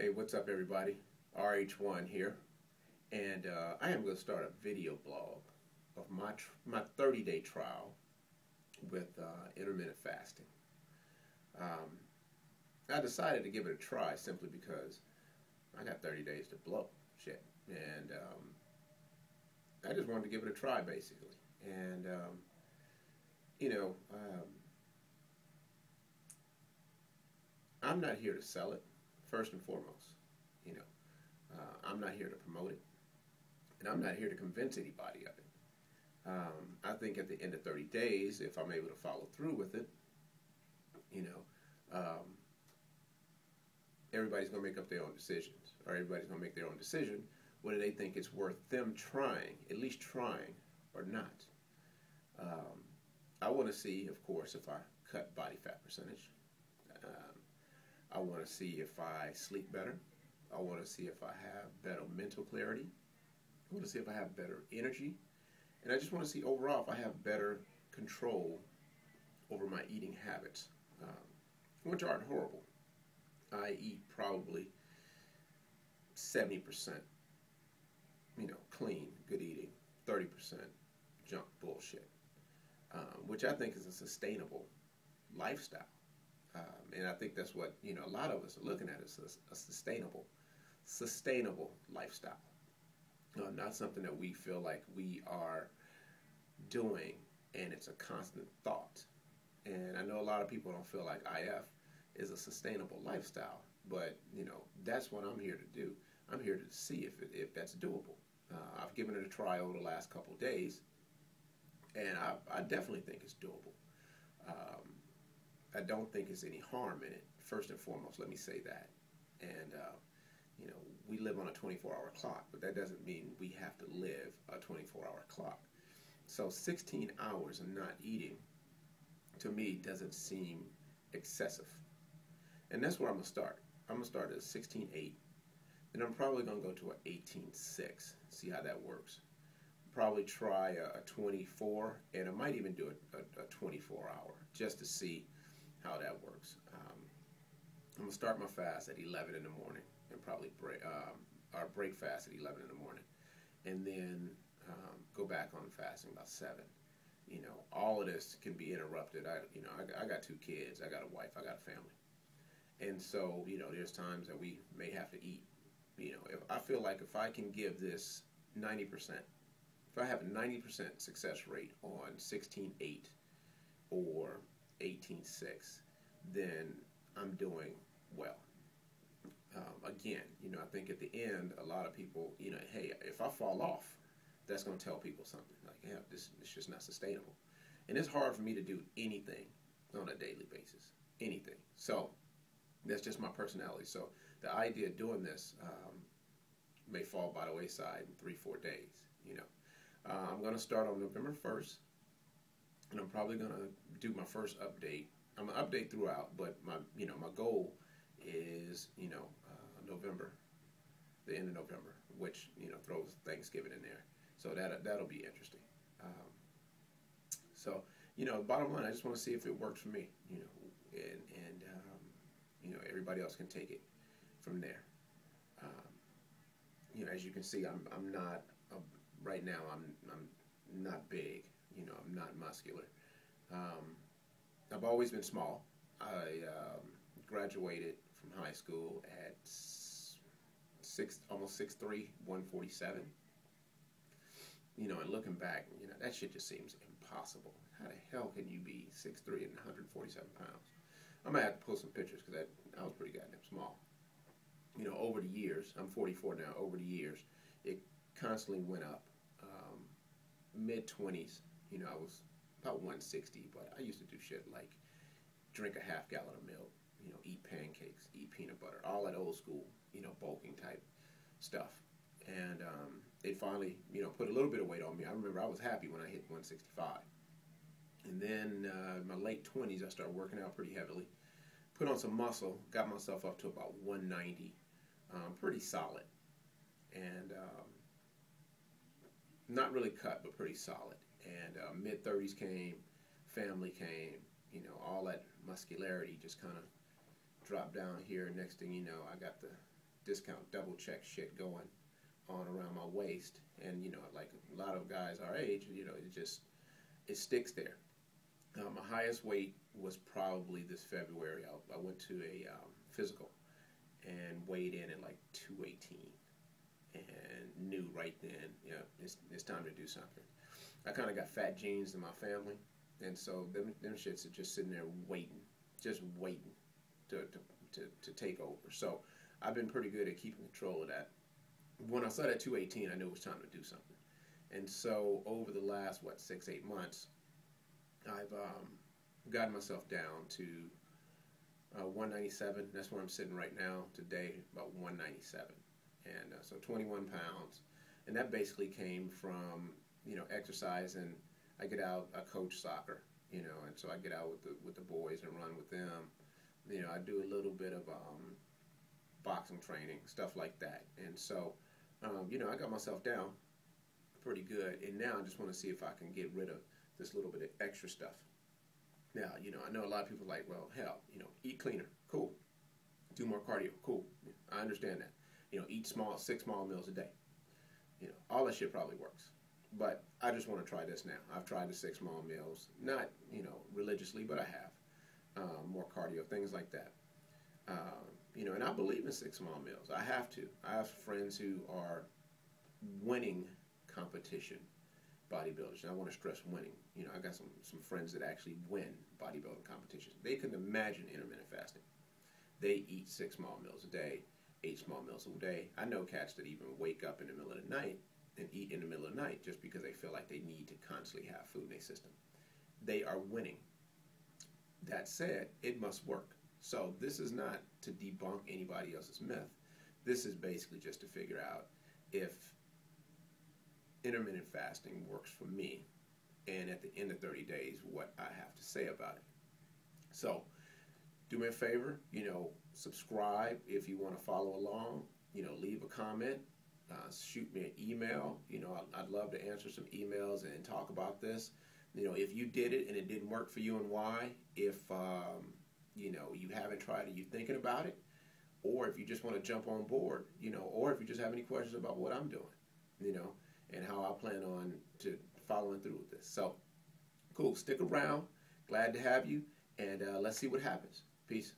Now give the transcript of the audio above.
Hey, what's up, everybody? RH1 here, and I am going to start a video blog of my 30-day trial with intermittent fasting. I decided to give it a try simply because I got 30 days to blow shit, and I just wanted to give it a try, basically. And you know, I'm not here to sell it, first and foremost. You know, I'm not here to promote it, and I'm not here to convince anybody of it. I think at the end of 30 days, if I'm able to follow through with it, you know, everybody's going to make up their own decisions, or everybody's going to make their own decision whether they think it's worth them trying, at least trying, or not. I want to see, of course, if I cut body fat percentage. I want to see if I sleep better. I want to see if I have better mental clarity. I want to see if I have better energy. And I just want to see overall if I have better control over my eating habits, which aren't horrible. I eat probably 70%, clean, good eating, 30% junk bullshit, which I think is a sustainable lifestyle. And I think that's what, a lot of us are looking at as a sustainable lifestyle. Not something that we feel like we are doing and it's a constant thought. And I know a lot of people don't feel like IF is a sustainable lifestyle, but, that's what I'm here to do. I'm here to see if that's doable. I've given it a try over the last couple of days, and I definitely think it's doable. I don't think there's any harm in it, first and foremost, let me say that. And, we live on a 24-hour clock, but that doesn't mean we have to live a 24-hour clock. So 16 hours of not eating, to me, doesn't seem excessive. And that's where I'm going to start. I'm going to start at 16.8, and I'm probably going to go to an 18.6, see how that works. Probably try a 24, and I might even do a 24-hour, just to see how that works. I'm going to start my fast at 11 in the morning and probably break fast at 11 in the morning, and then go back on fasting about 7. All of this can be interrupted. I got 2 kids, I got a wife, I got a family. And so, there's times that we may have to eat. If I feel like if I can give this 90%, if I have a 90% success rate on 16.8 or 18.6, then I'm doing well. Again, I think at the end, a lot of people, hey, if I fall off, that's going to tell people something. Like, yeah, this is just not sustainable. And it's hard for me to do anything on a daily basis. Anything. So, that's just my personality. So, the idea of doing this may fall by the wayside in 3-4 days, I'm going to start on November 1st, and I'm probably going to do my first update. I'm going to update throughout, but my goal is, November, the end of November, which, throws Thanksgiving in there. So that'll be interesting. So, bottom line, I just want to see if it works for me, and everybody else can take it from there. As you can see, I'm not, right now, I'm not big, I'm not muscular. I've always been small. I graduated from high school at almost 6'3", 147. And looking back, that shit just seems impossible. How the hell can you be 6'3" and 147 pounds? I'm going to have to pull some pictures because I was pretty goddamn small. Over the years, I'm 44 now, over the years, it constantly went up. Mid-20s, I was about 160, but I used to do shit like drink a half gallon of milk, eat pancakes, eat peanut butter, all that old school, bulking type stuff. And it finally, put a little bit of weight on me. I remember I was happy when I hit 165. And then in my late 20s, I started working out pretty heavily. Put on some muscle, got myself up to about 190, pretty solid. And not really cut, but pretty solid. And mid-30s came, family came, all that muscularity just kind of dropped down here. Next thing you know, I got the discount double check shit going on around my waist, and like a lot of guys our age, it sticks there. My highest weight was probably this February. I went to a physical and weighed in at like 218, and knew right then, it's time to do something. I kind of got fat genes in my family, and so them shits are just sitting there waiting, just waiting to take over. So I've been pretty good at keeping control of that. When I saw that 218, I knew it was time to do something. And so over the last, 6-8 months, I've gotten myself down to 197. That's where I'm sitting right now today, about 197. And so 21 pounds. And that basically came from, exercising. I get out, I coach soccer, and so I get out with the boys and run with them. I do a little bit of boxing training, stuff like that. And so, I got myself down pretty good. And now I just want to see if I can get rid of this little bit of extra stuff. Now, I know a lot of people are like, well, hell, eat cleaner, cool. Do more cardio, cool. I understand that. Eat 6 small meals a day. All that shit probably works. But I just want to try this now. I've tried the 6 small meals, not, religiously, but I have. More cardio, things like that. And I believe in 6 small meals. I have to. I have friends who are winning competition bodybuilders, and I want to stress winning. I got some friends that actually win bodybuilding competitions. They couldn't imagine intermittent fasting. They eat 6 small meals a day, 8 small meals a day. I know cats that even wake up in the middle of the night and eat in the middle of the night just because they feel like they need to constantly have food in their system. They are winning. That said, it must work. So this is not to debunk anybody else's myth. This is basically just to figure out if intermittent fasting works for me, and at the end of 30 days, what I have to say about it. So do me a favor, subscribe if you want to follow along, leave a comment, shoot me an email. I'd love to answer some emails and talk about this. If you did it and it didn't work for you and why, if, you haven't tried it, you're thinking about it, or if you just want to jump on board, or if you just have any questions about what I'm doing, and how I plan on to following through with this. So, cool. Stick around. Glad to have you, and let's see what happens. Peace.